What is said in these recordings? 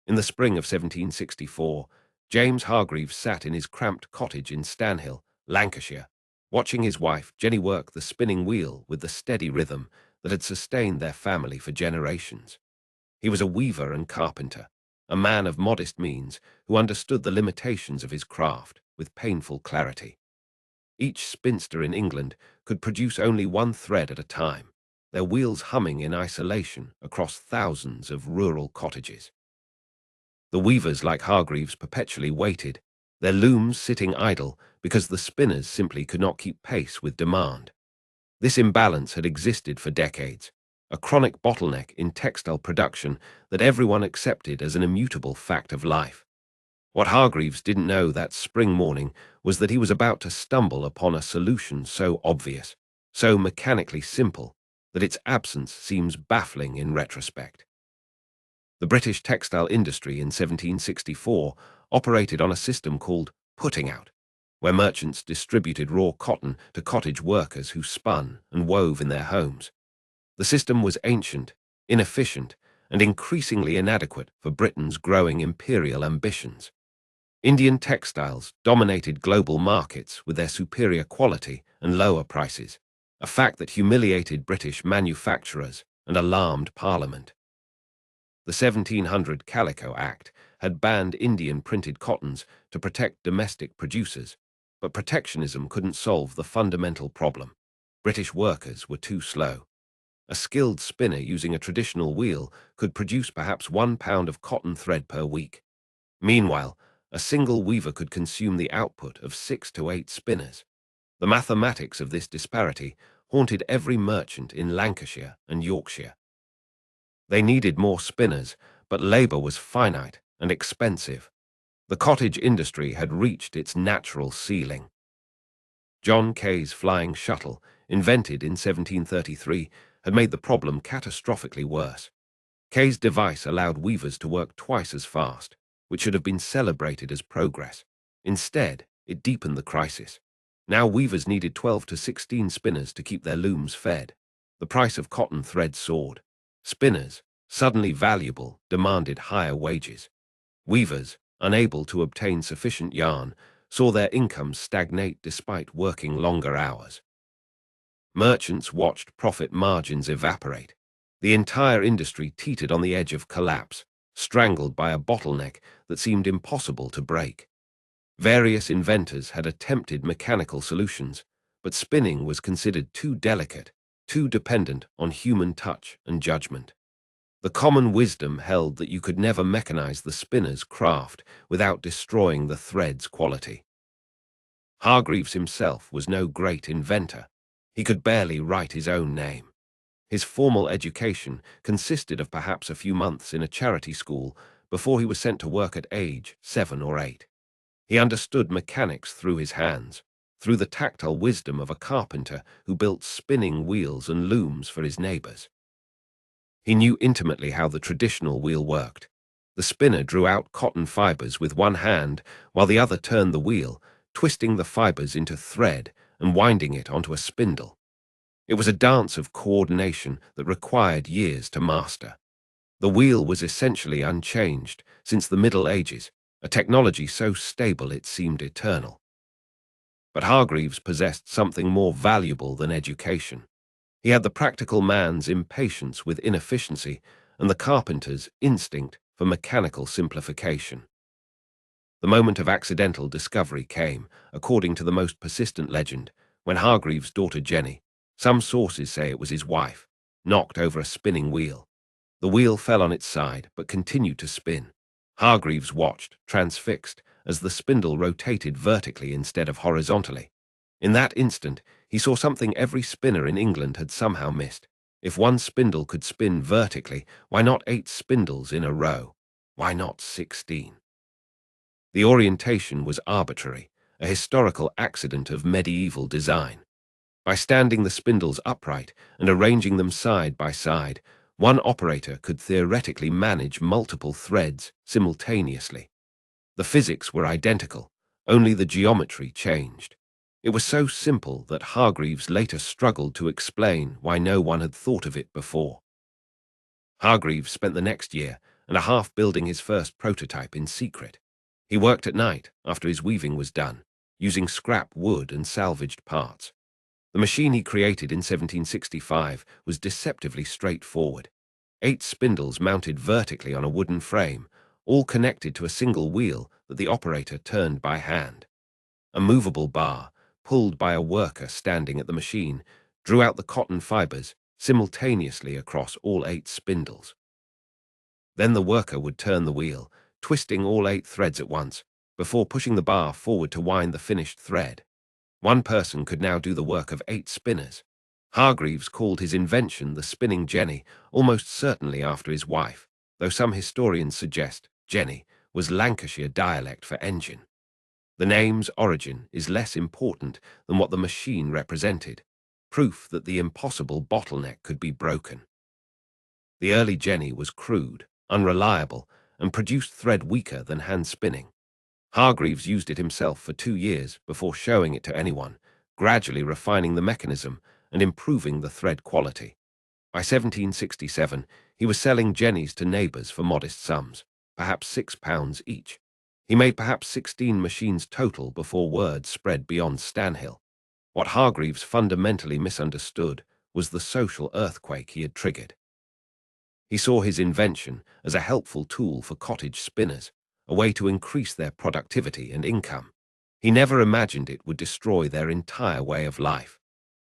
In the spring of 1764, James Hargreaves sat in his cramped cottage in Stanhill, Lancashire, watching his wife Jenny work the spinning wheel with the steady rhythm that had sustained their family for generations. He was a weaver and carpenter, a man of modest means who understood the limitations of his craft with painful clarity. Each spinster in England could produce only one thread at a time, their wheels humming in isolation across thousands of rural cottages. The weavers like Hargreaves perpetually waited, their looms sitting idle because the spinners simply could not keep pace with demand. This imbalance had existed for decades, a chronic bottleneck in textile production that everyone accepted as an immutable fact of life. What Hargreaves didn't know that spring morning was that he was about to stumble upon a solution so obvious, so mechanically simple, that its absence seems baffling in retrospect. The British textile industry in 1764 operated on a system called putting out, where merchants distributed raw cotton to cottage workers who spun and wove in their homes. The system was ancient, inefficient, and increasingly inadequate for Britain's growing imperial ambitions. Indian textiles dominated global markets with their superior quality and lower prices, a fact that humiliated British manufacturers and alarmed Parliament. The 1700 Calico Act had banned Indian printed cottons to protect domestic producers, but protectionism couldn't solve the fundamental problem. British workers were too slow. A skilled spinner using a traditional wheel could produce perhaps 1 pound of cotton thread per week. Meanwhile, a single weaver could consume the output of 6 to 8 spinners. The mathematics of this disparity haunted every merchant in Lancashire and Yorkshire. They needed more spinners, but labour was finite and expensive. The cottage industry had reached its natural ceiling. John Kay's flying shuttle, invented in 1733, had made the problem catastrophically worse. Kay's device allowed weavers to work twice as fast, which should have been celebrated as progress. Instead, it deepened the crisis. Now weavers needed 12 to 16 spinners to keep their looms fed. The price of cotton thread soared. Spinners, suddenly valuable, demanded higher wages. Weavers, unable to obtain sufficient yarn, saw their incomes stagnate despite working longer hours. Merchants watched profit margins evaporate. The entire industry teetered on the edge of collapse, strangled by a bottleneck that seemed impossible to break. Various inventors had attempted mechanical solutions, but spinning was considered too delicate, too dependent on human touch and judgment. The common wisdom held that you could never mechanize the spinner's craft without destroying the thread's quality. Hargreaves himself was no great inventor. He could barely write his own name. His formal education consisted of perhaps a few months in a charity school before he was sent to work at age 7 or 8. He understood mechanics through his hands, through the tactile wisdom of a carpenter who built spinning wheels and looms for his neighbors. He knew intimately how the traditional wheel worked. The spinner drew out cotton fibers with one hand while the other turned the wheel, twisting the fibers into thread and winding it onto a spindle. It was a dance of coordination that required years to master. The wheel was essentially unchanged since the Middle Ages, a technology so stable it seemed eternal. But Hargreaves possessed something more valuable than education. He had the practical man's impatience with inefficiency and the carpenter's instinct for mechanical simplification. The moment of accidental discovery came, according to the most persistent legend, when Hargreaves' daughter Jenny, some sources say it was his wife, knocked over a spinning wheel. The wheel fell on its side, but continued to spin. Hargreaves watched, transfixed, as the spindle rotated vertically instead of horizontally. In that instant, he saw something every spinner in England had somehow missed. If one spindle could spin vertically, why not 8 spindles in a row? Why not 16? The orientation was arbitrary, a historical accident of medieval design. By standing the spindles upright and arranging them side by side, one operator could theoretically manage multiple threads simultaneously. The physics were identical, only the geometry changed. It was so simple that Hargreaves later struggled to explain why no one had thought of it before. Hargreaves spent the next year, and a half building his first prototype in secret. He worked at night after his weaving was done, using scrap wood and salvaged parts. The machine he created in 1765 was deceptively straightforward. 8 spindles mounted vertically on a wooden frame, all connected to a single wheel that the operator turned by hand. A movable bar, pulled by a worker standing at the machine, drew out the cotton fibers simultaneously across all 8 spindles. Then the worker would turn the wheel, twisting all 8 threads at once, before pushing the bar forward to wind the finished thread. One person could now do the work of 8 spinners. Hargreaves called his invention the spinning jenny, almost certainly after his wife, though some historians suggest jenny was Lancashire dialect for engine. The name's origin is less important than what the machine represented, proof that the impossible bottleneck could be broken. The early jenny was crude, unreliable, and produced thread weaker than hand spinning. Hargreaves used it himself for 2 years before showing it to anyone, gradually refining the mechanism and improving the thread quality. By 1767, he was selling jennies to neighbours for modest sums, perhaps £6 each. He made perhaps 16 machines total before word spread beyond Stanhill. What Hargreaves fundamentally misunderstood was the social earthquake he had triggered. He saw his invention as a helpful tool for cottage spinners, a way to increase their productivity and income. He never imagined it would destroy their entire way of life.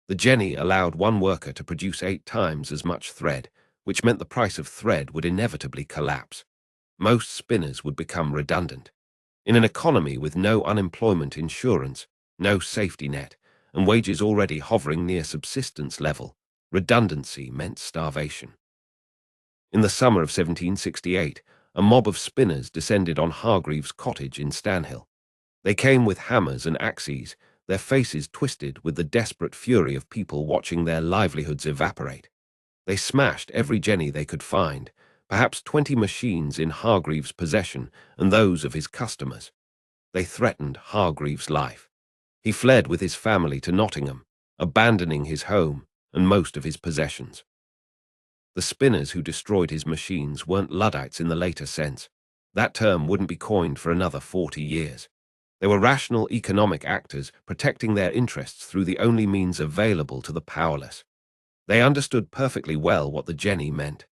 The jenny allowed one worker to produce 8 times as much thread, which meant the price of thread would inevitably collapse. Most spinners would become redundant. In an economy with no unemployment insurance, no safety net, and wages already hovering near subsistence level, redundancy meant starvation. In the summer of 1768, a mob of spinners descended on Hargreaves' cottage in Stanhill. They came with hammers and axes, their faces twisted with the desperate fury of people watching their livelihoods evaporate. They smashed every jenny they could find, perhaps 20 machines in Hargreaves' possession and those of his customers. They threatened Hargreaves' life. He fled with his family to Nottingham, abandoning his home and most of his possessions. The spinners who destroyed his machines weren't Luddites in the later sense. That term wouldn't be coined for another 40 years. They were rational economic actors protecting their interests through the only means available to the powerless. They understood perfectly well what the jenny meant: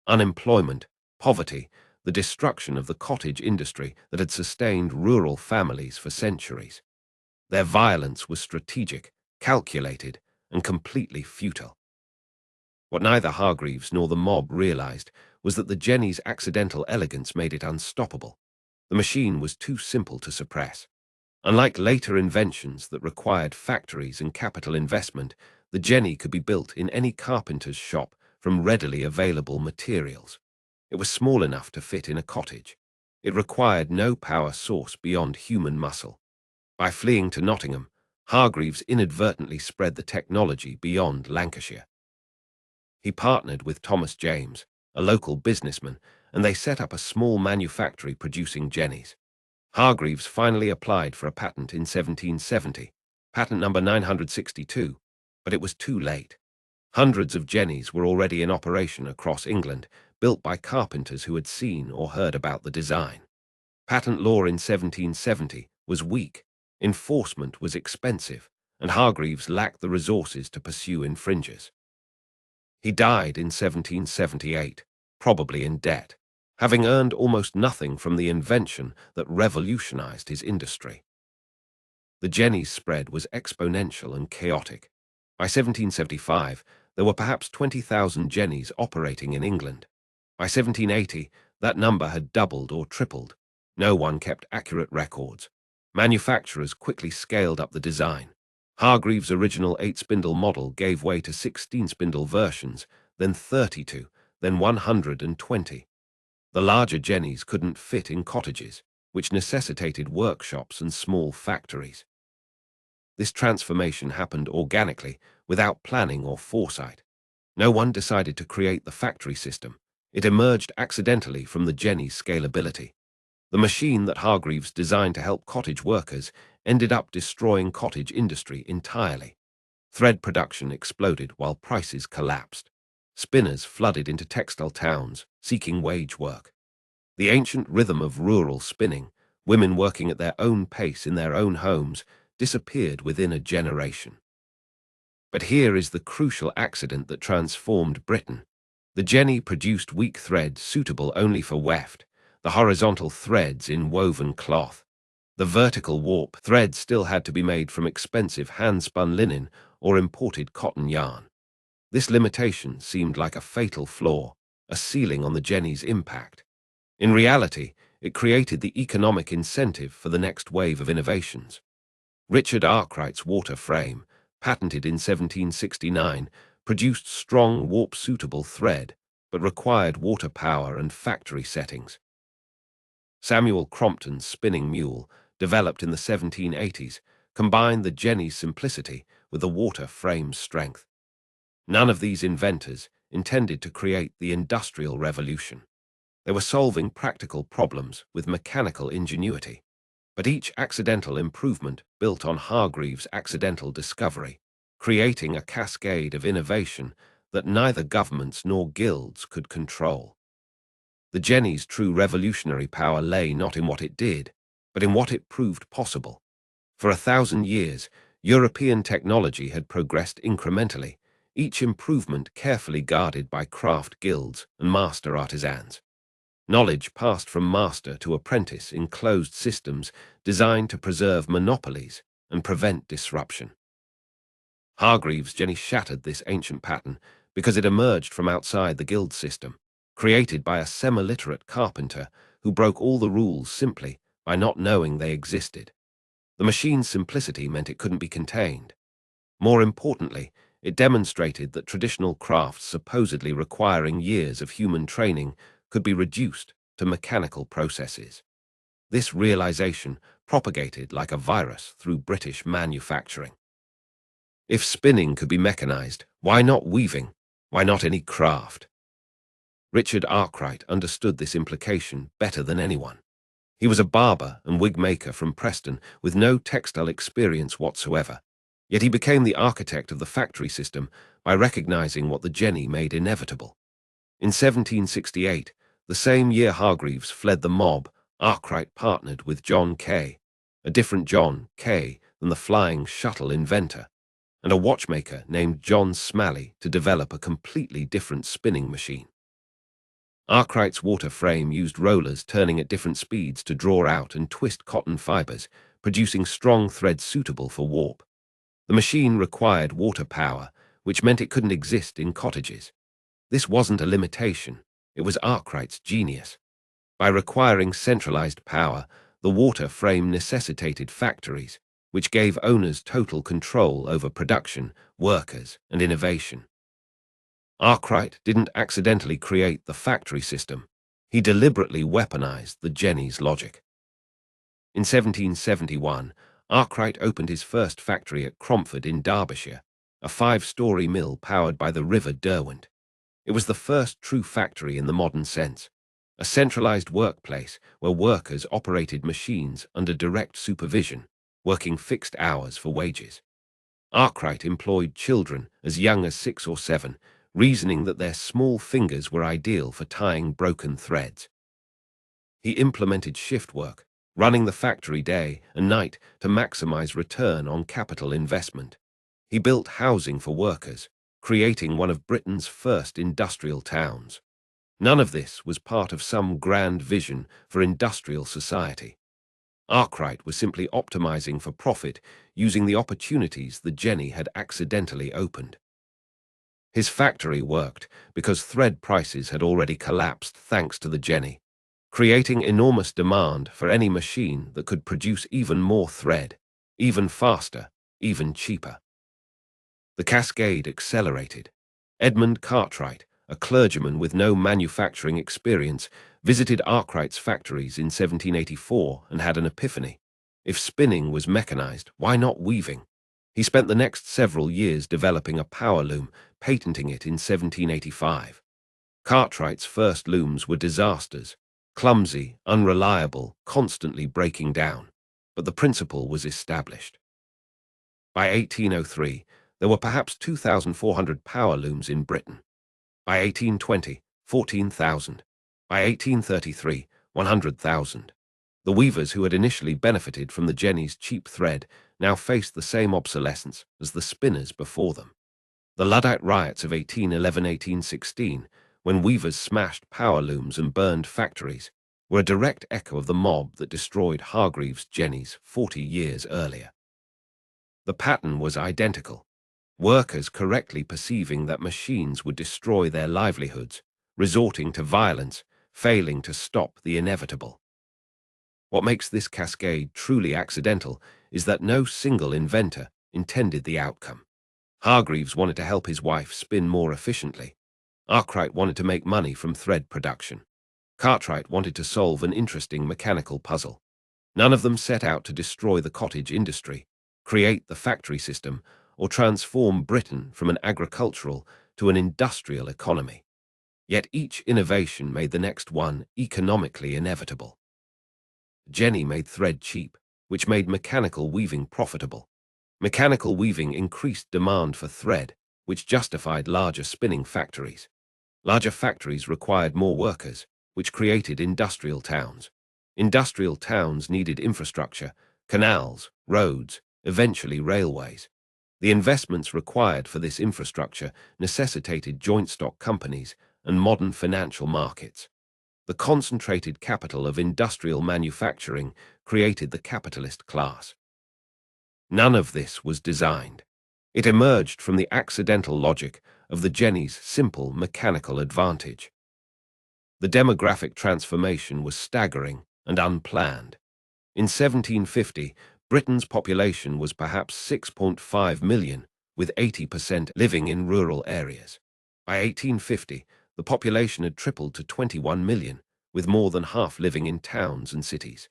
unemployment, poverty, the destruction of the cottage industry that had sustained rural families for centuries. Their violence was strategic, calculated, and completely futile. What neither Hargreaves nor the mob realized was that the jenny's accidental elegance made it unstoppable. The machine was too simple to suppress. Unlike later inventions that required factories and capital investment, the jenny could be built in any carpenter's shop from readily available materials. It was small enough to fit in a cottage. It required no power source beyond human muscle. By fleeing to Nottingham, Hargreaves inadvertently spread the technology beyond Lancashire. He partnered with Thomas James, a local businessman, and they set up a small manufactory producing jennies. Hargreaves finally applied for a patent in 1770, patent number 962, but it was too late. Hundreds of jennies were already in operation across England, built by carpenters who had seen or heard about the design. Patent law in 1770 was weak, enforcement was expensive, and Hargreaves lacked the resources to pursue infringers. He died in 1778, probably in debt, having earned almost nothing from the invention that revolutionized his industry. The jenny's spread was exponential and chaotic. By 1775, there were perhaps 20,000 jennies operating in England. By 1780, that number had doubled or tripled. No one kept accurate records. Manufacturers quickly scaled up the design. Hargreaves' original 8-spindle model gave way to 16-spindle versions, then 32, then 120. The larger jennies couldn't fit in cottages, which necessitated workshops and small factories. This transformation happened organically, without planning or foresight. No one decided to create the factory system. It emerged accidentally from the jenny's scalability. The machine that Hargreaves designed to help cottage workers ended up destroying cottage industry entirely. Thread production exploded while prices collapsed. Spinners flooded into textile towns, seeking wage work. The ancient rhythm of rural spinning, women working at their own pace in their own homes, disappeared within a generation. But here is the crucial accident that transformed Britain. The jenny produced weak thread suitable only for weft, the horizontal threads in woven cloth. The vertical warp thread still had to be made from expensive hand-spun linen or imported cotton yarn. This limitation seemed like a fatal flaw, a ceiling on the jenny's impact. In reality, it created the economic incentive for the next wave of innovations. Richard Arkwright's water frame, patented in 1769, produced strong warp-suitable thread, but required water power and factory settings. Samuel Crompton's spinning mule, developed in the 1780s, combined the jenny's simplicity with the water frame's strength. None of these inventors intended to create the Industrial Revolution. They were solving practical problems with mechanical ingenuity. But each accidental improvement built on Hargreaves' accidental discovery, creating a cascade of innovation that neither governments nor guilds could control. The jenny's true revolutionary power lay not in what it did, but in what it proved possible. For 1,000 years, European technology had progressed incrementally, each improvement carefully guarded by craft guilds and master artisans. Knowledge passed from master to apprentice in closed systems designed to preserve monopolies and prevent disruption. Hargreaves' jenny shattered this ancient pattern because it emerged from outside the guild system, created by a semi-literate carpenter who broke all the rules simply by not knowing they existed. The machine's simplicity meant it couldn't be contained. More importantly, it demonstrated that traditional crafts supposedly requiring years of human training could be reduced to mechanical processes. This realization propagated like a virus through British manufacturing. If spinning could be mechanized, why not weaving? Why not any craft? Richard Arkwright understood this implication better than anyone. He was a barber and wig maker from Preston with no textile experience whatsoever. Yet he became the architect of the factory system by recognizing what the jenny made inevitable. In 1768, the same year Hargreaves fled the mob, Arkwright partnered with John Kay, a different John Kay than the flying shuttle inventor, and a watchmaker named John Smalley to develop a completely different spinning machine. Arkwright's water frame used rollers turning at different speeds to draw out and twist cotton fibers, producing strong threads suitable for warp. The machine required water power, which meant it couldn't exist in cottages. This wasn't a limitation, it was Arkwright's genius. By requiring centralized power, the water frame necessitated factories, which gave owners total control over production, workers, and innovation. Arkwright didn't accidentally create the factory system. He deliberately weaponized the jenny's logic. In 1771, Arkwright opened his first factory at Cromford in Derbyshire, a 5-story mill powered by the River Derwent. It was the first true factory in the modern sense, a centralized workplace where workers operated machines under direct supervision, working fixed hours for wages. Arkwright employed children as young as 6 or 7, reasoning that their small fingers were ideal for tying broken threads. He implemented shift work, running the factory day and night to maximize return on capital investment. He built housing for workers, creating one of Britain's first industrial towns. None of this was part of some grand vision for industrial society. Arkwright was simply optimizing for profit using the opportunities the jenny had accidentally opened. His factory worked because thread prices had already collapsed thanks to the jenny, creating enormous demand for any machine that could produce even more thread, even faster, even cheaper. The cascade accelerated. Edmund Cartwright, a clergyman with no manufacturing experience, visited Arkwright's factories in 1784 and had an epiphany. If spinning was mechanized, why not weaving? He spent the next several years developing a power loom, patenting it in 1785. Cartwright's first looms were disasters, clumsy, unreliable, constantly breaking down. But the principle was established. By 1803, there were perhaps 2,400 power looms in Britain. By 1820, 14,000. By 1833, 100,000. The weavers who had initially benefited from the jenny's cheap thread now faced the same obsolescence as the spinners before them. The Luddite riots of 1811–1816, when weavers smashed power looms and burned factories, were a direct echo of the mob that destroyed Hargreaves' jennies 40 years earlier. The pattern was identical. Workers correctly perceiving that machines would destroy their livelihoods, resorting to violence, failing to stop the inevitable. What makes this cascade truly accidental is that no single inventor intended the outcome. Hargreaves wanted to help his wife spin more efficiently. Arkwright wanted to make money from thread production. Cartwright wanted to solve an interesting mechanical puzzle. None of them set out to destroy the cottage industry, create the factory system, or transform Britain from an agricultural to an industrial economy. Yet each innovation made the next one economically inevitable. Jenny made thread cheap, which made mechanical weaving profitable. Mechanical weaving increased demand for thread, which justified larger spinning factories. Larger factories required more workers, which created industrial towns. Industrial towns needed infrastructure, canals, roads, eventually railways. The investments required for this infrastructure necessitated joint stock companies and modern financial markets. The concentrated capital of industrial manufacturing created the capitalist class. None of this was designed. It emerged from the accidental logic of the jenny's simple mechanical advantage. The demographic transformation was staggering and unplanned. In 1750, Britain's population was perhaps 6.5 million, with 80% living in rural areas. By 1850, the population had tripled to 21 million, with more than half living in towns and cities.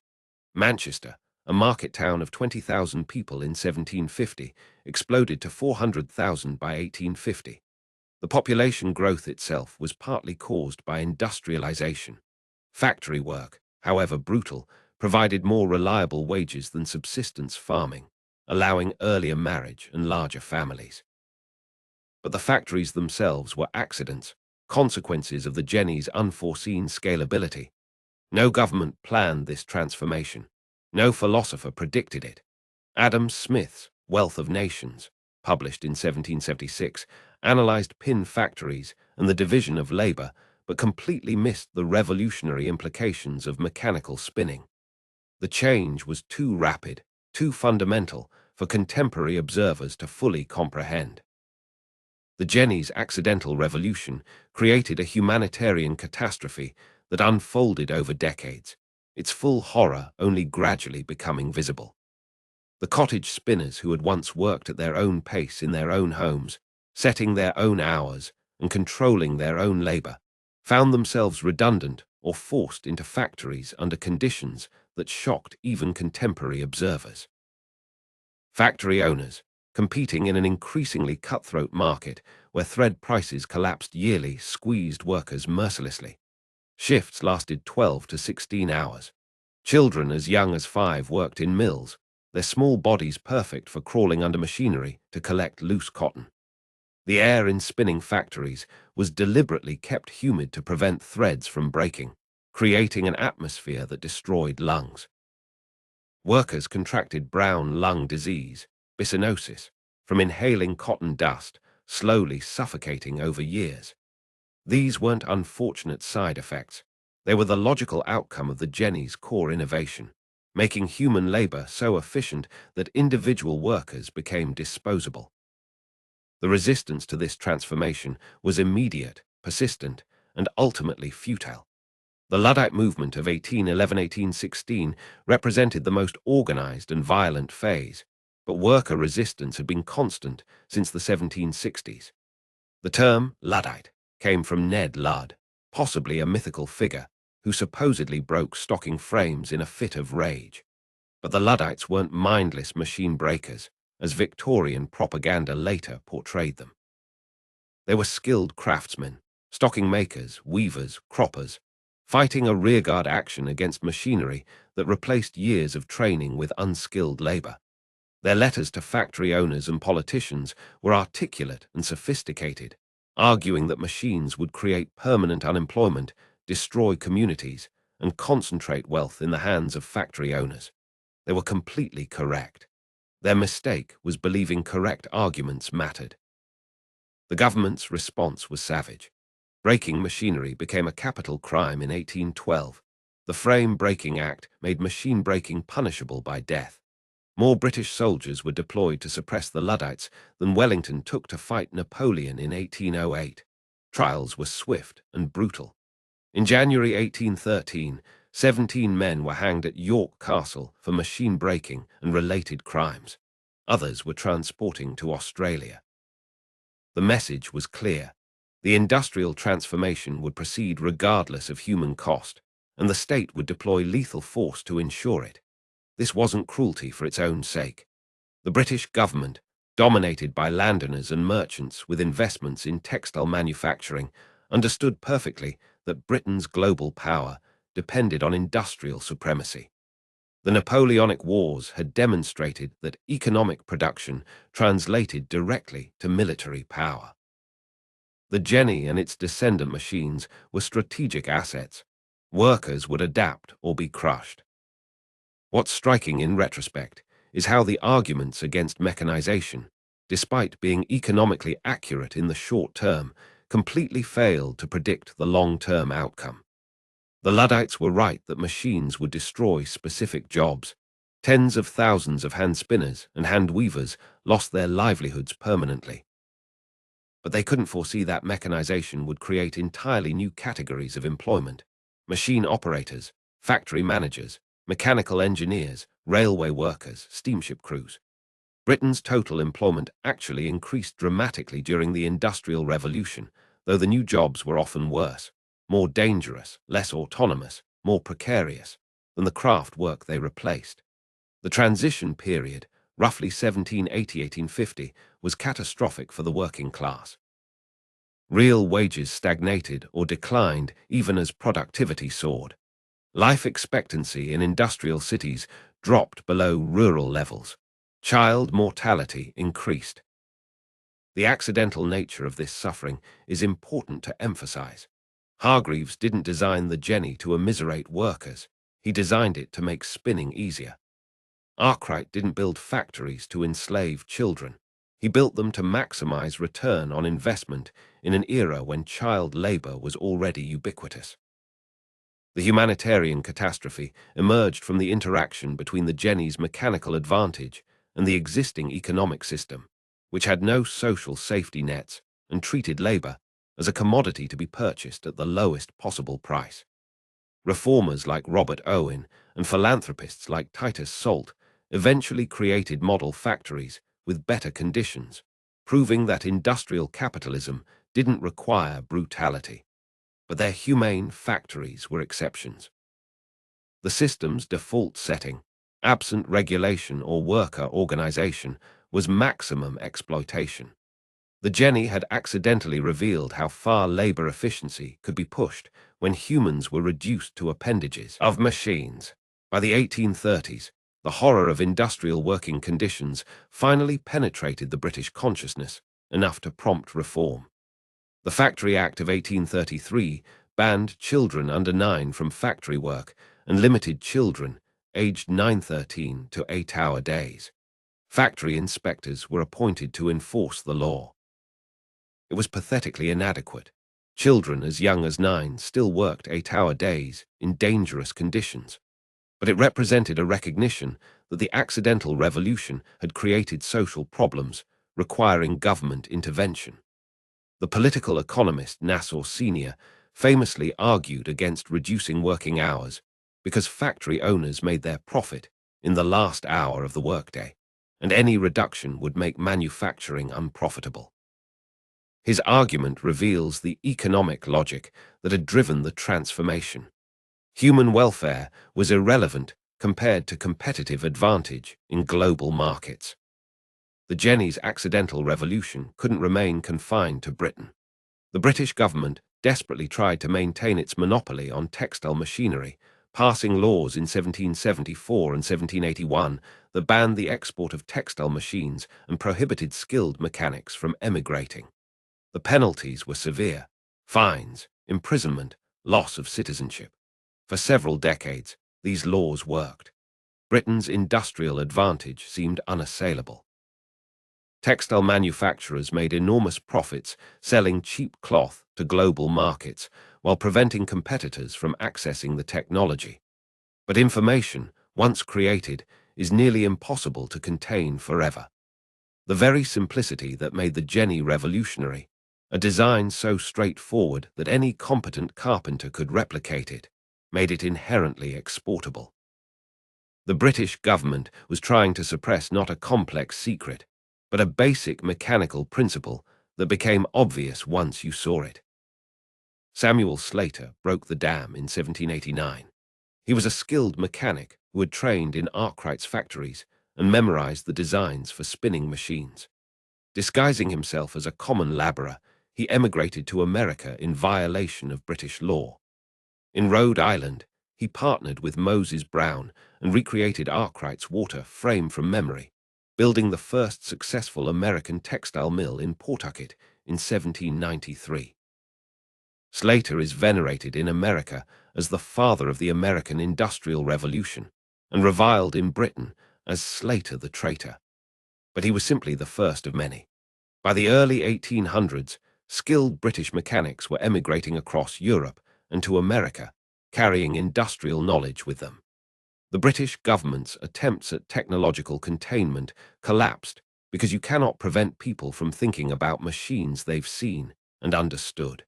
Manchester, a market town of 20,000 people in 1750, exploded to 400,000 by 1850. The population growth itself was partly caused by industrialization. Factory work, however brutal, provided more reliable wages than subsistence farming, allowing earlier marriage and larger families. But the factories themselves were accidents, consequences of the jenny's unforeseen scalability. No government planned this transformation. No philosopher predicted it. Adam Smith's Wealth of Nations, published in 1776, analyzed pin factories and the division of labor, but completely missed the revolutionary implications of mechanical spinning. The change was too rapid, too fundamental for contemporary observers to fully comprehend. The jenny's accidental revolution created a humanitarian catastrophe that unfolded over decades, its full horror only gradually becoming visible. The cottage spinners who had once worked at their own pace in their own homes, setting their own hours and controlling their own labor, found themselves redundant or forced into factories under conditions that shocked even contemporary observers. Factory owners, competing in an increasingly cutthroat market where thread prices collapsed yearly, squeezed workers mercilessly. Shifts lasted 12 to 16 hours. Children as young as 5 worked in mills, their small bodies perfect for crawling under machinery to collect loose cotton. The air in spinning factories was deliberately kept humid to prevent threads from breaking, creating an atmosphere that destroyed lungs. Workers contracted brown lung disease, byssinosis, from inhaling cotton dust, slowly suffocating over years. These weren't unfortunate side effects. They were the logical outcome of the jenny's core innovation, making human labor so efficient that individual workers became disposable. The resistance to this transformation was immediate, persistent, and ultimately futile. The Luddite movement of 1811–1816 represented the most organized and violent phase, but worker resistance had been constant since the 1760s. The term Luddite came from Ned Ludd, possibly a mythical figure, who supposedly broke stocking frames in a fit of rage. But the Luddites weren't mindless machine breakers, as Victorian propaganda later portrayed them. They were skilled craftsmen, stocking makers, weavers, croppers, fighting a rearguard action against machinery that replaced years of training with unskilled labor. Their letters to factory owners and politicians were articulate and sophisticated, arguing that machines would create permanent unemployment, destroy communities, and concentrate wealth in the hands of factory owners. They were completely correct. Their mistake was believing correct arguments mattered. The government's response was savage. Breaking machinery became a capital crime in 1812. The Frame Breaking Act made machine breaking punishable by death. More British soldiers were deployed to suppress the Luddites than Wellington took to fight Napoleon in 1808. Trials were swift and brutal. In January 1813, 17 men were hanged at York Castle for machine breaking and related crimes. Others were transporting to Australia. The message was clear. The industrial transformation would proceed regardless of human cost, and the state would deploy lethal force to ensure it. This wasn't cruelty for its own sake. The British government, dominated by landowners and merchants with investments in textile manufacturing, understood perfectly that Britain's global power depended on industrial supremacy. The Napoleonic Wars had demonstrated that economic production translated directly to military power. The Jenny and its descendant machines were strategic assets. Workers would adapt or be crushed. What's striking in retrospect is how the arguments against mechanization, despite being economically accurate in the short term, completely failed to predict the long-term outcome. The Luddites were right that machines would destroy specific jobs. Tens of thousands of hand spinners and hand weavers lost their livelihoods permanently. But they couldn't foresee that mechanization would create entirely new categories of employment: machine operators, factory managers, mechanical engineers, railway workers, steamship crews. Britain's total employment actually increased dramatically during the Industrial Revolution, though the new jobs were often worse, more dangerous, less autonomous, more precarious than the craft work they replaced. The transition period, roughly 1780–1850, was catastrophic for the working class. Real wages stagnated or declined even as productivity soared. Life expectancy in industrial cities dropped below rural levels. Child mortality increased. The accidental nature of this suffering is important to emphasize. Hargreaves didn't design the Jenny to immiserate workers. He designed it to make spinning easier. Arkwright didn't build factories to enslave children. He built them to maximize return on investment in an era when child labor was already ubiquitous. The humanitarian catastrophe emerged from the interaction between the Jenny's mechanical advantage and the existing economic system, which had no social safety nets and treated labor as a commodity to be purchased at the lowest possible price. Reformers like Robert Owen and philanthropists like Titus Salt eventually created model factories with better conditions, proving that industrial capitalism didn't require brutality. But their humane factories were exceptions. The system's default setting, absent regulation or worker organization, was maximum exploitation. The Jenny had accidentally revealed how far labor efficiency could be pushed when humans were reduced to appendages of machines. By the 1830s, the horror of industrial working conditions finally penetrated the British consciousness, enough to prompt reform. The Factory Act of 1833 banned children under 9 from factory work and limited children aged 9–13 to 8-hour days. Factory inspectors were appointed to enforce the law. It was pathetically inadequate. Children as young as 9 still worked 8-hour days in dangerous conditions. But it represented a recognition that the accidental revolution had created social problems requiring government intervention. The political economist Nassau Sr. famously argued against reducing working hours because factory owners made their profit in the last hour of the workday, and any reduction would make manufacturing unprofitable. His argument reveals the economic logic that had driven the transformation. Human welfare was irrelevant compared to competitive advantage in global markets. The Jenny's accidental revolution couldn't remain confined to Britain. The British government desperately tried to maintain its monopoly on textile machinery, passing laws in 1774 and 1781 that banned the export of textile machines and prohibited skilled mechanics from emigrating. The penalties were severe: fines, imprisonment, loss of citizenship. For several decades, these laws worked. Britain's industrial advantage seemed unassailable. Textile manufacturers made enormous profits selling cheap cloth to global markets while preventing competitors from accessing the technology. But information, once created, is nearly impossible to contain forever. The very simplicity that made the Jenny revolutionary, a design so straightforward that any competent carpenter could replicate it, made it inherently exportable. The British government was trying to suppress not a complex secret, but a basic mechanical principle that became obvious once you saw it. Samuel Slater broke the dam in 1789. He was a skilled mechanic who had trained in Arkwright's factories and memorized the designs for spinning machines. Disguising himself as a common laborer, he emigrated to America in violation of British law. In Rhode Island, he partnered with Moses Brown and recreated Arkwright's water frame from memory, building the first successful American textile mill in Pawtucket in 1793. Slater is venerated in America as the father of the American Industrial Revolution and reviled in Britain as Slater the traitor. But he was simply the first of many. By the early 1800s, skilled British mechanics were emigrating across Europe and to America, carrying industrial knowledge with them. The British government's attempts at technological containment collapsed because you cannot prevent people from thinking about machines they've seen and understood.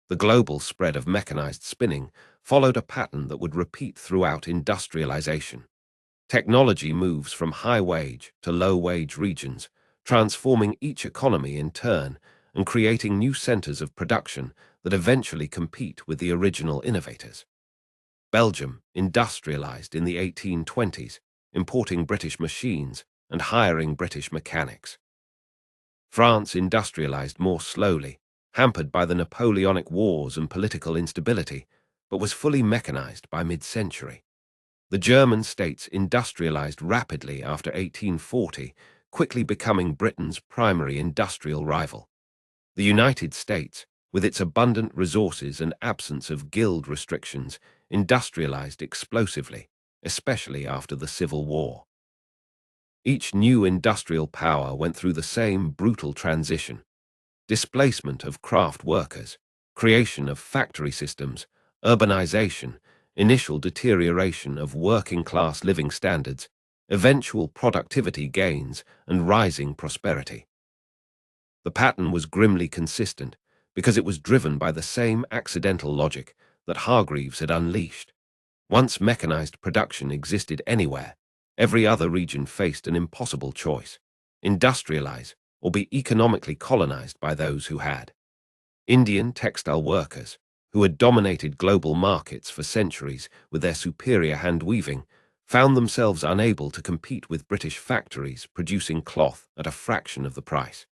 The global spread of mechanized spinning followed a pattern that would repeat throughout industrialization. Technology moves from high-wage to low-wage regions, transforming each economy in turn and creating new centers of production that eventually compete with the original innovators. Belgium industrialized in the 1820s, importing British machines and hiring British mechanics. France industrialized more slowly, hampered by the Napoleonic Wars and political instability, but was fully mechanized by mid-century. The German states industrialized rapidly after 1840, quickly becoming Britain's primary industrial rival. The United States, with its abundant resources and absence of guild restrictions, industrialized explosively, especially after the Civil War. Each new industrial power went through the same brutal transition: displacement of craft workers, creation of factory systems, urbanization, initial deterioration of working-class living standards, eventual productivity gains, and rising prosperity. The pattern was grimly consistent because it was driven by the same accidental logic that Hargreaves had unleashed. Once mechanized production existed anywhere, every other region faced an impossible choice: industrialize or be economically colonized by those who had. Indian textile workers, who had dominated global markets for centuries with their superior hand-weaving, found themselves unable to compete with British factories producing cloth at a fraction of the price.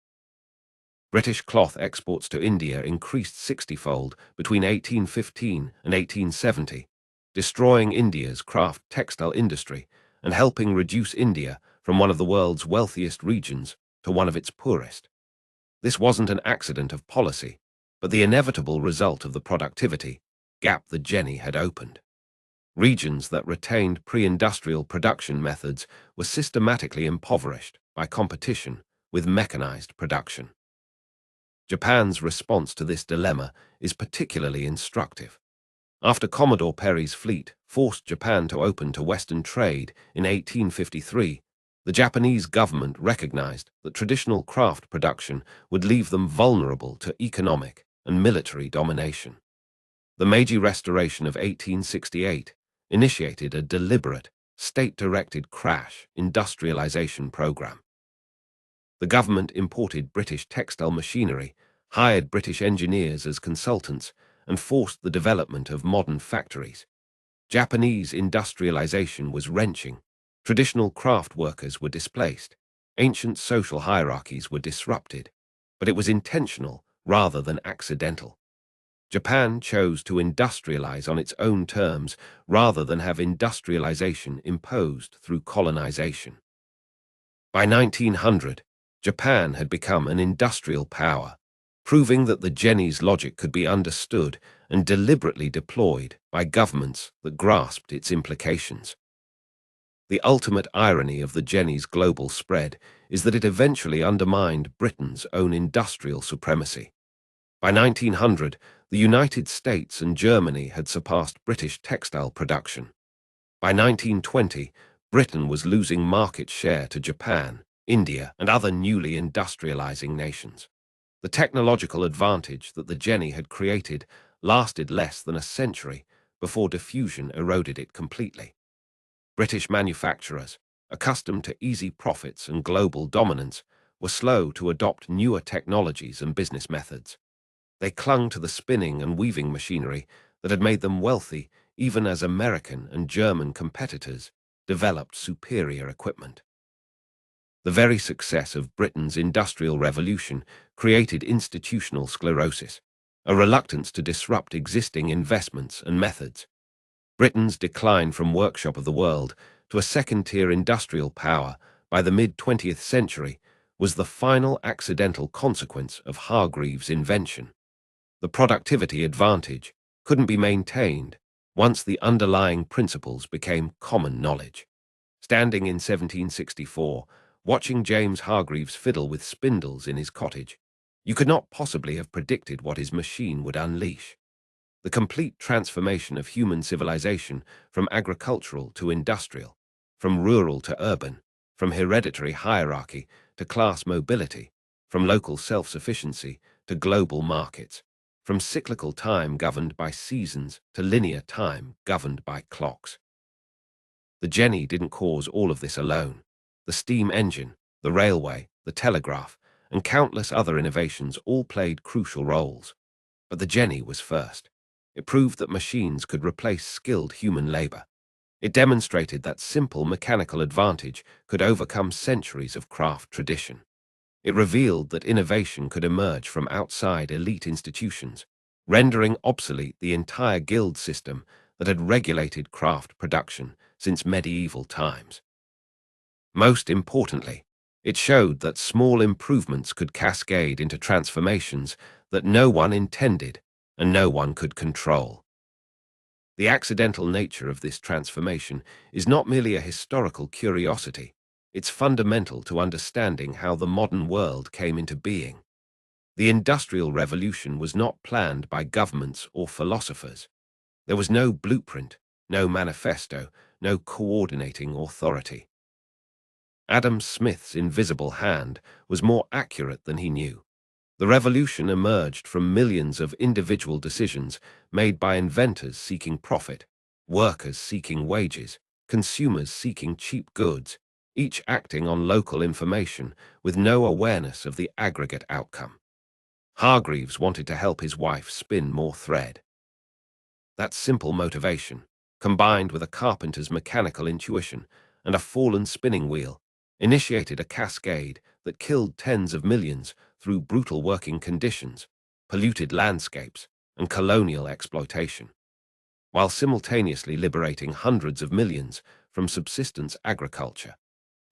British cloth exports to India increased 60-fold between 1815 and 1870, destroying India's craft textile industry and helping reduce India from one of the world's wealthiest regions to one of its poorest. This wasn't an accident of policy, but the inevitable result of the productivity gap that Jenny had opened. Regions that retained pre-industrial production methods were systematically impoverished by competition with mechanized production. Japan's response to this dilemma is particularly instructive. After Commodore Perry's fleet forced Japan to open to Western trade in 1853, the Japanese government recognized that traditional craft production would leave them vulnerable to economic and military domination. The Meiji Restoration of 1868 initiated a deliberate, state-directed crash industrialization program. The government imported British textile machinery, hired British engineers as consultants, and forced the development of modern factories. Japanese industrialization was wrenching. Traditional craft workers were displaced. Ancient social hierarchies were disrupted. But it was intentional rather than accidental. Japan chose to industrialize on its own terms rather than have industrialization imposed through colonization. By 1900, Japan had become an industrial power. proving that the Jenny's logic could be understood and deliberately deployed by governments that grasped its implications. The ultimate irony of the Jenny's global spread is that it eventually undermined Britain's own industrial supremacy. By 1900, the United States and Germany had surpassed British textile production. By 1920, Britain was losing market share to Japan, India, and other newly industrializing nations. The technological advantage that the Jenny had created lasted less than a century before diffusion eroded it completely. British manufacturers, accustomed to easy profits and global dominance, were slow to adopt newer technologies and business methods. They clung to the spinning and weaving machinery that had made them wealthy even as American and German competitors developed superior equipment. The very success of Britain's Industrial Revolution created institutional sclerosis, a reluctance to disrupt existing investments and methods. Britain's decline from workshop of the world to a second-tier industrial power by the mid-20th century was the final accidental consequence of Hargreaves' invention. The productivity advantage couldn't be maintained once the underlying principles became common knowledge. Standing in 1764, watching James Hargreaves fiddle with spindles in his cottage, you could not possibly have predicted what his machine would unleash. The complete transformation of human civilization from agricultural to industrial, from rural to urban, from hereditary hierarchy to class mobility, from local self-sufficiency to global markets, from cyclical time governed by seasons to linear time governed by clocks. The Jenny didn't cause all of this alone. The steam engine, the railway, the telegraph, and countless other innovations all played crucial roles. But the Jenny was first. It proved that machines could replace skilled human labor. It demonstrated that simple mechanical advantage could overcome centuries of craft tradition. It revealed that innovation could emerge from outside elite institutions, rendering obsolete the entire guild system that had regulated craft production since medieval times. Most importantly, it showed that small improvements could cascade into transformations that no one intended and no one could control. The accidental nature of this transformation is not merely a historical curiosity, it's fundamental to understanding how the modern world came into being. The Industrial Revolution was not planned by governments or philosophers. There was no blueprint, no manifesto, no coordinating authority. Adam Smith's invisible hand was more accurate than he knew. The revolution emerged from millions of individual decisions made by inventors seeking profit, workers seeking wages, consumers seeking cheap goods, each acting on local information with no awareness of the aggregate outcome. Hargreaves wanted to help his wife spin more thread. That simple motivation, combined with a carpenter's mechanical intuition and a fallen spinning wheel, initiated a cascade that killed tens of millions through brutal working conditions, polluted landscapes, and colonial exploitation, while simultaneously liberating hundreds of millions from subsistence agriculture,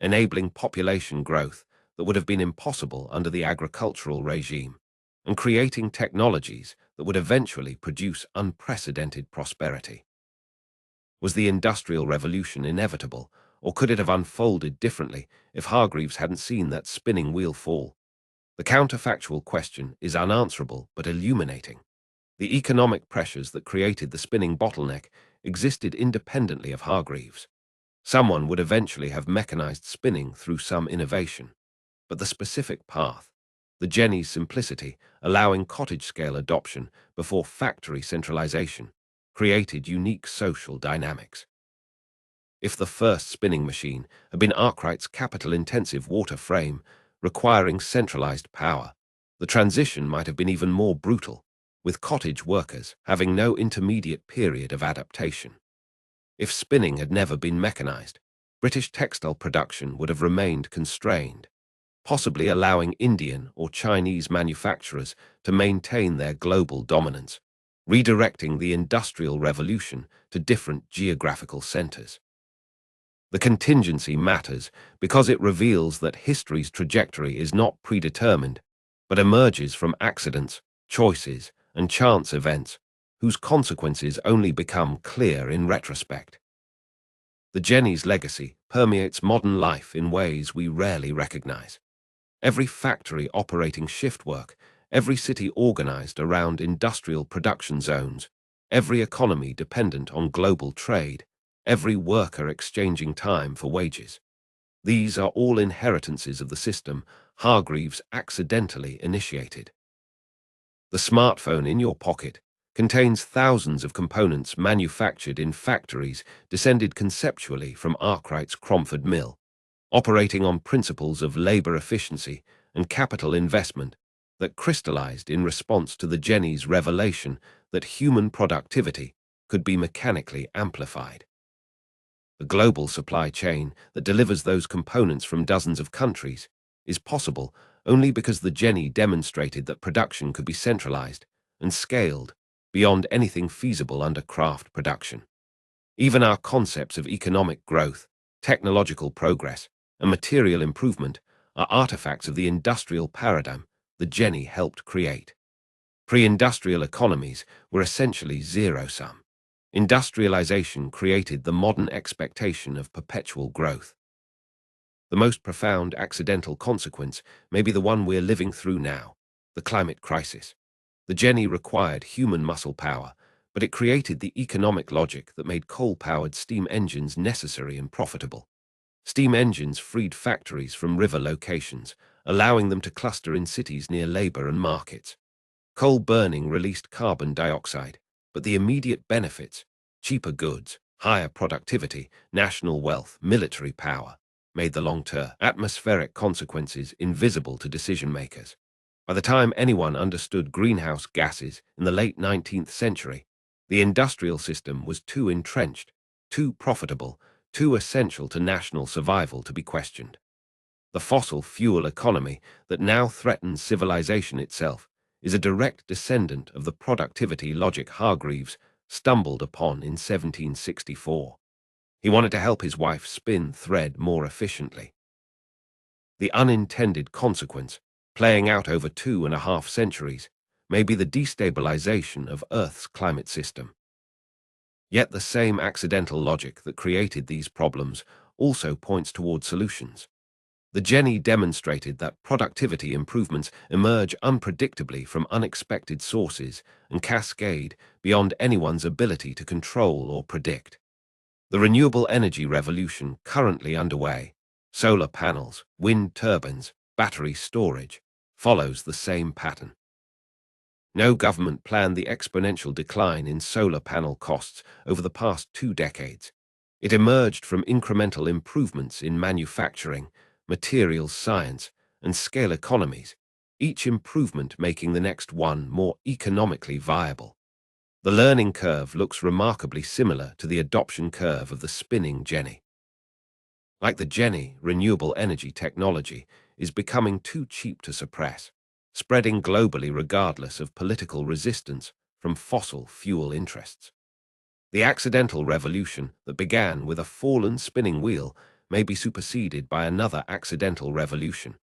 enabling population growth that would have been impossible under the agricultural regime, and creating technologies that would eventually produce unprecedented prosperity. Was the Industrial Revolution inevitable, or could it have unfolded differently if Hargreaves hadn't seen that spinning wheel fall? The counterfactual question is unanswerable but illuminating. The economic pressures that created the spinning bottleneck existed independently of Hargreaves. Someone would eventually have mechanized spinning through some innovation. But the specific path, the Jenny's simplicity, allowing cottage-scale adoption before factory centralization, created unique social dynamics. If the first spinning machine had been Arkwright's capital-intensive water frame, requiring centralized power, the transition might have been even more brutal, with cottage workers having no intermediate period of adaptation. If spinning had never been mechanized, British textile production would have remained constrained, possibly allowing Indian or Chinese manufacturers to maintain their global dominance, redirecting the Industrial Revolution to different geographical centers. The contingency matters because it reveals that history's trajectory is not predetermined, but emerges from accidents, choices, and chance events, whose consequences only become clear in retrospect. The Jenny's legacy permeates modern life in ways we rarely recognize. Every factory operating shift work, every city organized around industrial production zones, every economy dependent on global trade, every worker exchanging time for wages. These are all inheritances of the system Hargreaves accidentally initiated. The smartphone in your pocket contains thousands of components manufactured in factories descended conceptually from Arkwright's Cromford Mill, operating on principles of labor efficiency and capital investment that crystallized in response to the Jenny's revelation that human productivity could be mechanically amplified. The global supply chain that delivers those components from dozens of countries is possible only because the Jenny demonstrated that production could be centralized and scaled beyond anything feasible under craft production. Even our concepts of economic growth, technological progress, and material improvement are artifacts of the industrial paradigm the Jenny helped create. Pre-industrial economies were essentially zero-sum. Industrialization created the modern expectation of perpetual growth. The most profound accidental consequence may be the one we're living through now, the climate crisis. The Jenny required human muscle power, but it created the economic logic that made coal-powered steam engines necessary and profitable. Steam engines freed factories from river locations, allowing them to cluster in cities near labor and markets. Coal burning released carbon dioxide, but the immediate benefits, cheaper goods, higher productivity, national wealth, military power, made the long-term atmospheric consequences invisible to decision-makers. By the time anyone understood greenhouse gases in the late 19th century, the industrial system was too entrenched, too profitable, too essential to national survival to be questioned. The fossil fuel economy that now threatens civilization itself is a direct descendant of the productivity logic Hargreaves stumbled upon in 1764. He wanted to help his wife spin thread more efficiently. The unintended consequence, playing out over 2.5 centuries, may be the destabilization of Earth's climate system. Yet the same accidental logic that created these problems also points toward solutions. The Jenny demonstrated that productivity improvements emerge unpredictably from unexpected sources and cascade beyond anyone's ability to control or predict. The renewable energy revolution currently underway, solar panels, wind turbines, battery storage, follows the same pattern. No government planned the exponential decline in solar panel costs over the past 2 decades. It emerged from incremental improvements in manufacturing, materials science, and scale economies, each improvement making the next one more economically viable. The learning curve looks remarkably similar to the adoption curve of the spinning Jenny. Like the Jenny, renewable energy technology is becoming too cheap to suppress, spreading globally regardless of political resistance from fossil fuel interests. The accidental revolution that began with a fallen spinning wheel may be superseded by another accidental revolution,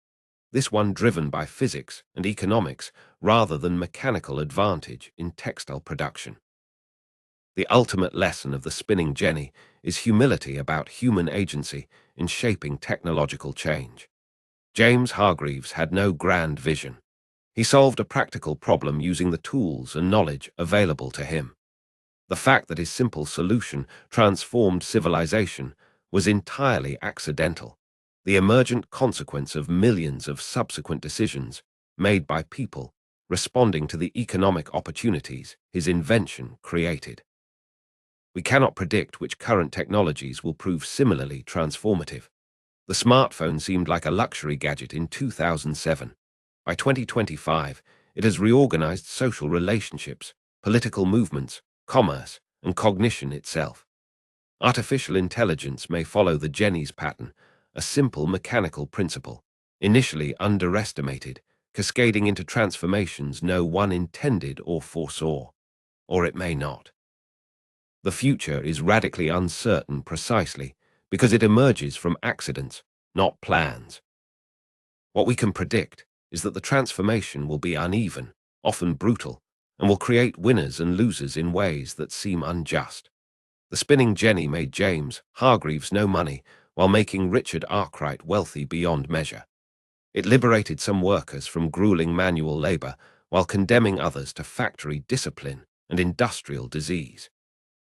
this one driven by physics and economics rather than mechanical advantage in textile production. The ultimate lesson of the spinning Jenny is humility about human agency in shaping technological change. James Hargreaves had no grand vision. He solved a practical problem using the tools and knowledge available to him. The fact that his simple solution transformed civilization was entirely accidental, the emergent consequence of millions of subsequent decisions made by people responding to the economic opportunities his invention created. We cannot predict which current technologies will prove similarly transformative. The smartphone seemed like a luxury gadget in 2007. By 2025, it has reorganized social relationships, political movements, commerce, and cognition itself. Artificial intelligence may follow the Jenny's pattern, a simple mechanical principle, initially underestimated, cascading into transformations no one intended or foresaw. Or it may not. The future is radically uncertain precisely because it emerges from accidents, not plans. What we can predict, is that the transformation will be uneven, often brutal, and will create winners and losers in ways that seem unjust. The spinning jenny made James Hargreaves no money, while making Richard Arkwright wealthy beyond measure. It liberated some workers from grueling manual labor, while condemning others to factory discipline and industrial disease.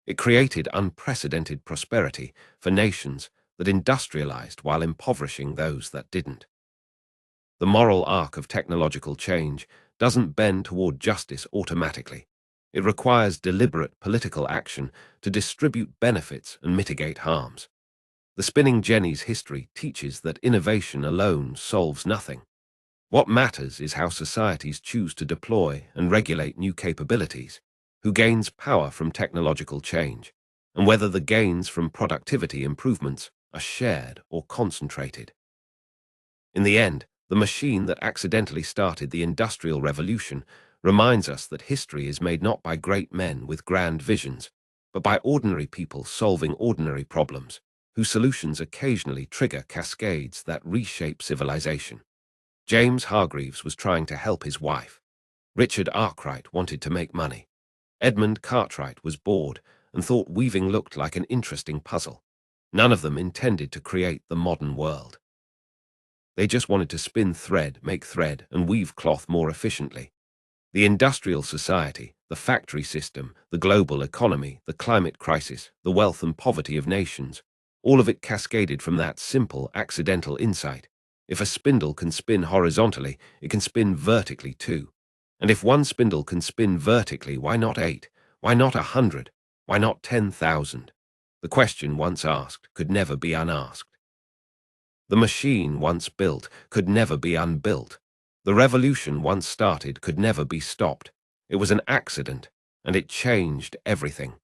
It created unprecedented prosperity for nations that industrialized while impoverishing those that didn't. The moral arc of technological change doesn't bend toward justice automatically. It requires deliberate political action to distribute benefits and mitigate harms. The spinning jenny's history teaches that innovation alone solves nothing. What matters is how societies choose to deploy and regulate new capabilities, who gains power from technological change, and whether the gains from productivity improvements are shared or concentrated. In the end, the machine that accidentally started the Industrial Revolution reminds us that history is made not by great men with grand visions, but by ordinary people solving ordinary problems, whose solutions occasionally trigger cascades that reshape civilization. James Hargreaves was trying to help his wife. Richard Arkwright wanted to make money. Edmund Cartwright was bored and thought weaving looked like an interesting puzzle. None of them intended to create the modern world. They just wanted to spin thread, make thread, and weave cloth more efficiently. The industrial society, the factory system, the global economy, the climate crisis, the wealth and poverty of nations, all of it cascaded from that simple, accidental insight. If a spindle can spin horizontally, it can spin vertically too. And if one spindle can spin vertically, why not 8? Why not 100? Why not 10,000? The question once asked could never be unasked. The machine once built could never be unbuilt. The revolution once started could never be stopped. It was an accident, and it changed everything.